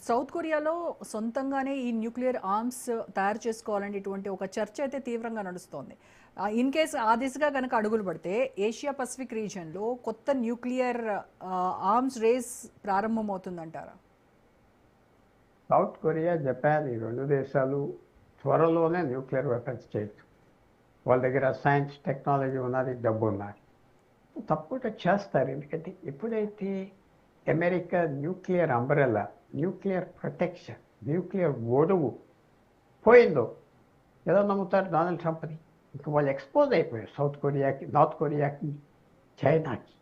South కొరియాలో సొంతంగానే ఈ nuclear arms తయారు చేసుకోవాలనేటువంటి ఒక చర్చ అయితే తీవ్రంగా నడుస్తోంది. ఇన్ కేస్ ఆ దిశగా కనుక అడుగులు పడితే ఏషియా పసిఫిక్ రీజియన్లో కొత్త న్యూక్లియర్ ఆర్మ్స్ రేస్ ప్రారంభమవుతుందంటారా? సౌత్ కొరియా, జపాన్ ఈ రెండు దేశాలు త్వరలోనే న్యూక్లియర్ వెపన్స్ చేయొచ్చు. వాళ్ళ దగ్గర సైన్స్, టెక్నాలజీ ఉన్నది, డబ్బు ఉన్నది. తప్పకుండా చేస్తారు. ఎందుకంటే ఎప్పుడైతే America nuclear umbrella, nuclear protection, nuclear గొడుగు పోయిందో ఏదో నమ్ముతారు డొనాల్డ్ ట్రంప్ని. ఇంకా వాళ్ళు ఎక్స్పోజ్ అయిపోయారు సౌత్ కొరియాకి, నార్త్ కొరియాకి, చైనాకి,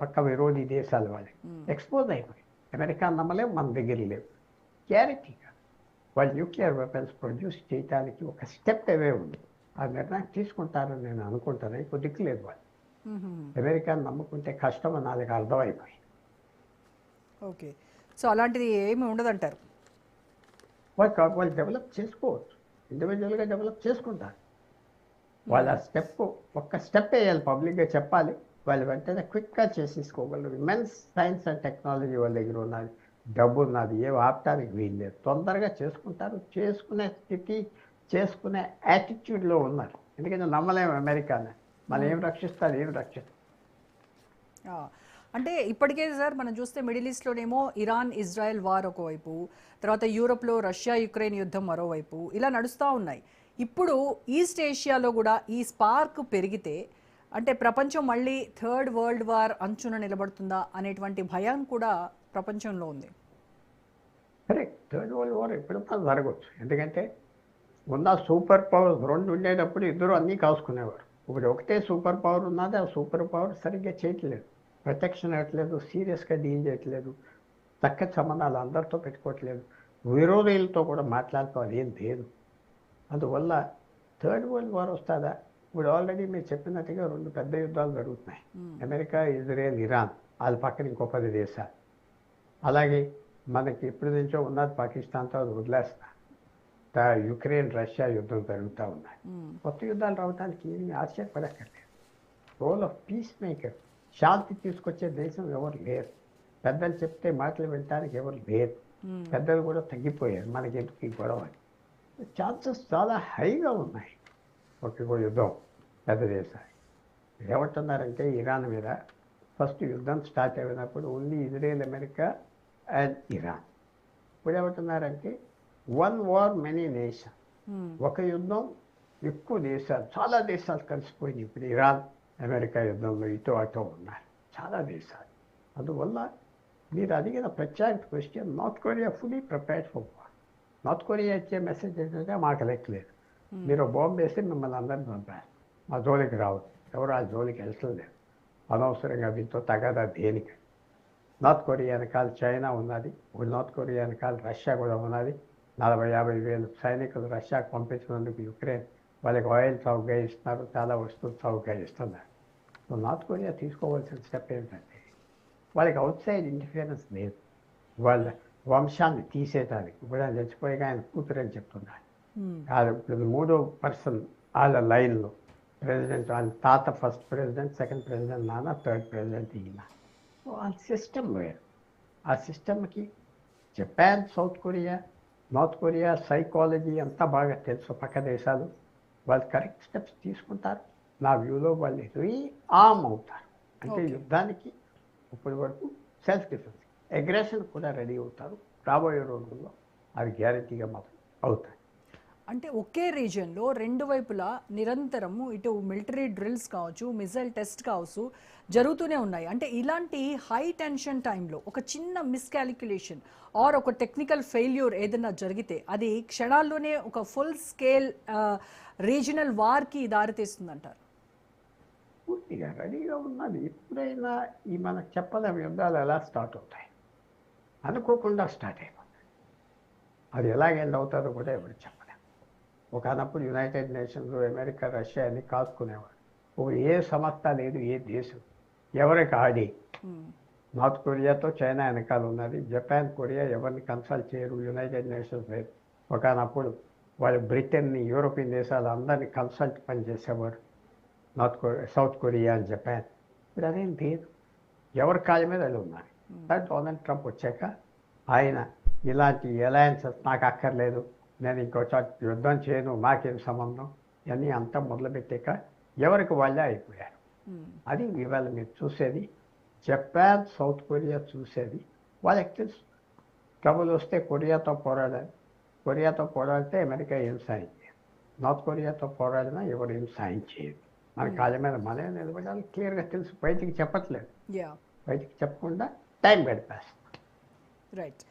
పక్క విరోధి దేశాల వాళ్ళకి ఎక్స్పోజ్ అయిపోయారు. అమెరికా నమ్మలేము, మన దగ్గర లేవు. గ్యారెంటీగా వాళ్ళు న్యూక్లియర్ వెపన్స్ ప్రొడ్యూస్ చేయడానికి ఒక స్టెప్ అవే ఉంది. ఆ నిర్ణయం తీసుకుంటారని నేను అనుకుంటాను. ఇప్పుడు దిక్కులేదు వాళ్ళు. అమెరికాను నమ్ముకుంటే కష్టం అని నాకు అర్థమైపోయింది. ఓకే, సో అలాంటిది ఏమి ఉండదంటారు? వాళ్ళు డెవలప్ చేసుకోవచ్చు, ఇండివిజువల్గా డెవలప్ చేసుకుంటారు. వాళ్ళ ఒక్క స్టెప్ వేయాలి, పబ్లిక్గా చెప్పాలి. వాళ్ళు వెంటనే క్విక్గా చేసేసుకోగలరు. ఇమెన్స్ సైన్స్ అండ్ టెక్నాలజీ వాళ్ళ దగ్గర ఉన్నది, డబ్బు ఉన్నది, ఏం ఆపటానికి వీల్లేదు. తొందరగా చేసుకుంటారు. చేసుకునే స్థితి, చేసుకునే యాటిట్యూడ్లో ఉన్నారు. ఎందుకంటే నమ్మలేము అమెరికానే. మనం ఏం రక్షిస్తారు, ఏం రక్షిస్తారు. అంటే ఇప్పటికే సార్ మనం చూస్తే మిడిల్ ఈస్ట్లోనేమో ఇరాన్ ఇజ్రాయెల్ వార్ ఒకవైపు, తర్వాత యూరోప్లో రష్యా యుక్రెయిన్ యుద్ధం మరోవైపు, ఇలా నడుస్తూ ఉన్నాయి. ఇప్పుడు ఈస్ట్ ఏషియాలో కూడా ఈ స్పార్క్ పెరిగితే అంటే ప్రపంచం మళ్ళీ థర్డ్ వరల్డ్ వార్ అంచున నిలబడుతుందా అనేటువంటి భయం కూడా ప్రపంచంలో ఉంది. సరే, థర్డ్ వరల్డ్ వార్ ఎప్పుడన్నా జరగవచ్చు. ఎందుకంటే ఉన్న సూపర్ పవర్ రెండు ఉండేటప్పుడు ఇద్దరు అన్నీ కాసుకునేవారు. ఇప్పుడు ఒకటే సూపర్ పవర్ ఉన్నది, ఆ సూపర్ పవర్ సరిగ్గా చేయట్లేదు, ప్రొటెక్షన్ అవ్వట్లేదు, సీరియస్గా డీల్ చేయట్లేదు, చక్కటి సంబంధాలు అందరితో పెట్టుకోవట్లేదు, విరోధులతో కూడా మాట్లాడుకోవాలి ఏం లేదు. అందువల్ల థర్డ్ వరల్డ్ వార్ వస్తుందా? ఇప్పుడు ఆల్రెడీ మీరు చెప్పినట్టుగా రెండు పెద్ద యుద్ధాలు జరుగుతున్నాయి. అమెరికా, ఇజ్రాయెల్, ఇరాన్, వాళ్ళ పక్కన ఇంకో 10 దేశాలు. అలాగే మనకి ఎప్పటి నుంచో ఉన్నది పాకిస్తాన్తో, అది వదిలేస్తా. యుక్రెయిన్, రష్యా యుద్ధం జరుగుతూ ఉన్నాయి. కొత్త యుద్ధాలు రావడానికి ఏమీ ఆశ్చర్యపడక్కర్లేదు. రోల్ ఆఫ్ పీస్ మేకర్, శాంతి తీసుకొచ్చే దేశం ఎవరు లేరు. పెద్దలు చెప్తే మాటలు వినడానికి ఎవరు లేరు. పెద్దలు కూడా తగ్గిపోయారు. మనకి ఎందుకు ఈ గొడవ? ఛాన్సెస్ చాలా హైగా ఉన్నాయి ఒక యుద్ధం పెద్ద దేశాలు. ఏమంటున్నారంటే ఇరాన్ మీద ఫస్ట్ యుద్ధం స్టార్ట్ అయినప్పుడు only Israel, America and Iran. ఇప్పుడు ఏమంటున్నారంటే వన్ వార్ మెనీ నేషన్, ఒక యుద్ధం ఎక్కువ దేశాలు, చాలా దేశాలు కలిసిపోయినాయి. ఇప్పుడు ఇరాన్, అమెరికా యుద్ధంలో ఇటు అటు ఉన్నారు చాలా దేశాలు. అందువల్ల మీరు అడిగిన ప్రత్యేక question, north Korea fully prepared for war. North Korea ఇచ్చే మెసేజ్ ఏంటంటే మాకు లెక్కలేదు, మీరు బాంబు వేసి మిమ్మల్ని అందరినీ పంపారు, మా జోలికి రావద్దు. ఎవరు ఆ జోలికి వెళ్తలేదు. అనవసరంగా వీటితో తగదా దేనికి. నార్త్ కొరియా వెనకాల చైనా ఉన్నది, నార్త్ కొరియా వెనకాల రష్యా కూడా ఉన్నది. 40-50 వేలు సైనికులు రష్యాకు పంపించినందుకు యుక్రెయిన్ వాళ్ళకి ఆయిల్ చౌకగా ఇస్తున్నారు, చాలా వస్తువులు చౌకగా ఇస్తున్నారు. సో నార్త్ కొరియా తీసుకోవాల్సిన స్టెప్ ఏంటంటే వాళ్ళకి అవుట్ సైడ్ ఇంటర్ఫియరెన్స్ లేదు. వాళ్ళ వంశాన్ని తీసేయడానికి. ఇప్పుడు ఆయన చచ్చిపోయిగా ఆయన కూతురు అని చెప్తున్నారు. ఇప్పుడు 3వ పర్సన్ వాళ్ళ లైన్లో ప్రెసిడెంట్, వాళ్ళ తాత ఫస్ట్ ప్రెసిడెంట్, సెకండ్ ప్రెసిడెంట్ నాన్న, థర్డ్ ప్రెసిడెంట్ ఈయన. సో వాళ్ళ సిస్టమ్ వేరు. ఆ సిస్టమ్కి Japan, south Korea, north Korea psychology అంతా బాగా తెలుసు. పక్క దేశాలు వాళ్ళు కరెక్ట్ స్టెప్స్ తీసుకుంటారు. నా వ్యూలో వాళ్ళు రీఆర్మ్ అవుతారు. అంటే యుద్ధానికి ఇప్పటి వరకు సెల్ఫ్ డిఫెన్స్, అగ్రెషన్ కూడా రెడీ అవుతారు. రాబోయే రోజుల్లో అవి గ్యారెంటీగా మాత్రం అవుతాయి. అంటే ఒకే రీజియన్లో రెండు వైపులా నిరంతరము ఇటు మిలిటరీ డ్రిల్స్ కావచ్చు, మిసైల్ టెస్ట్ కావచ్చు జరుగుతూనే ఉన్నాయి. అంటే ఇలాంటి హై టెన్షన్ టైంలో ఒక చిన్న మిస్కాలిక్యులేషన్ ఆర్ ఒక టెక్నికల్ ఫెయిల్యూర్ ఏదైనా జరిగితే అది క్షణాల్లోనే ఒక ఫుల్ స్కేల్ రీజనల్ వార్కి దారితీస్తుందంటారు. పూర్తిగా రెడీగా ఉన్నది. ఎప్పుడైనా ఈ మనకు చెప్పలేము యుద్ధాలు ఎలా స్టార్ట్ అవుతాయి. అనుకోకుండా స్టార్ట్ అయిపోతాయి. అది ఎలా ఎండ్ అవుతుందో కూడా ఎవరు చెప్పలేము. ఒకనప్పుడు యునైటెడ్ నేషన్స్, అమెరికా, రష్యా అని కాసుకునేవారు. ఏ సంస్థ లేదు, ఏ దేశం ఎవరికి ఆడి. నార్త్ కొరియాతో చైనా వెనకాల ఉన్నది. జపాన్, కొరియా ఎవరిని కన్సల్ట్ చేయరు. యునైటెడ్ నేషన్స్ లేదు. ఒకనప్పుడు వాళ్ళు బ్రిటన్ని, యూరోపియన్ దేశాలు అందరినీ కన్సల్ట్ పనిచేసేవారు సౌత్ కొరియా అండ్ జపాన్. ఇప్పుడు అదేం లేదు. ఎవరి కాళ్ళ మీద వాళ్ళు ఉన్నారు. డొనాల్డ్ ట్రంప్ వచ్చాక ఆయన ఇలాంటి అలయన్సెస్ నాకు అక్కర్లేదు, నేను ఇంకో చోట యుద్ధం చేయను, మాకేం సంబంధం, ఇవన్నీ అంతా మొదలుపెట్టాక ఎవరికి వాళ్ళే అయిపోయారు. అది ఇవాళ మీరు చూసేది. జపాన్ సౌత్ కొరియా చూసేది. వాళ్ళకి తెలుసు ట్రబుల్ వస్తే కొరియాతో పోరాడాలి, కొరియాతో పోరాడితే అమెరికా ఏం సాయం చేయదు, నార్త్ కొరియాతో పోరాడినా ఎవరు ఏం సాయం చేయదు, మన కాళ్ళ మీద మనమే నిలబడాలి. క్లియర్గా తెలుసు, బయటికి చెప్పట్లేదు, యా బయటికి చెప్పకుండా టైం గడిపేస్తాం. రైట్.